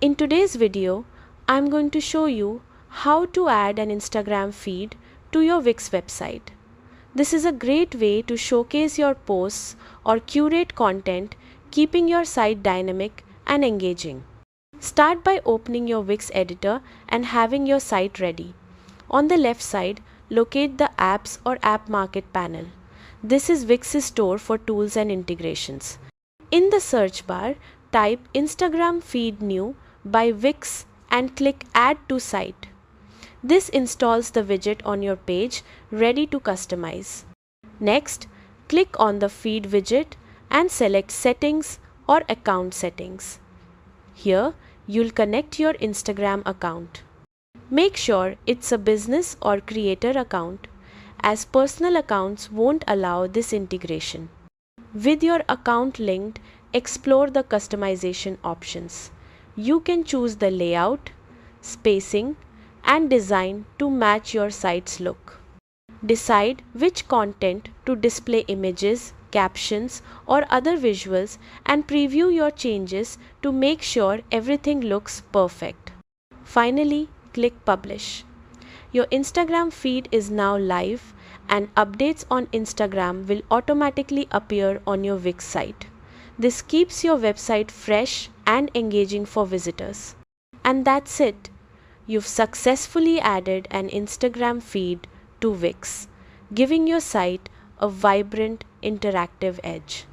In today's video, I'm going to show you how to add an Instagram feed to your Wix website. This is a great way to showcase your posts or curate content, keeping your site dynamic and engaging. Start by opening your Wix editor and having your site ready. On the left side, locate the Apps or App Market panel. This is Wix's store for tools and integrations. In the search bar, type Instagram Feed New by Wix and click Add to Site. This installs the widget on your page, ready to customize. Next, click on the feed widget and select Settings or Account Settings. Here, you'll connect your Instagram account. Make sure it's a business or creator account, as personal accounts won't allow this integration. With your account linked, explore the customization options. You can choose the layout, spacing, and design to match your site's look. Decide which content to display: images, captions, or other visuals, and preview your changes to make sure everything looks perfect. Finally, click Publish. Your Instagram feed is now live, and updates on Instagram will automatically appear on your Wix site. This keeps your website fresh and engaging for visitors. And that's it. You've successfully added an Instagram feed to Wix, giving your site a vibrant, interactive edge.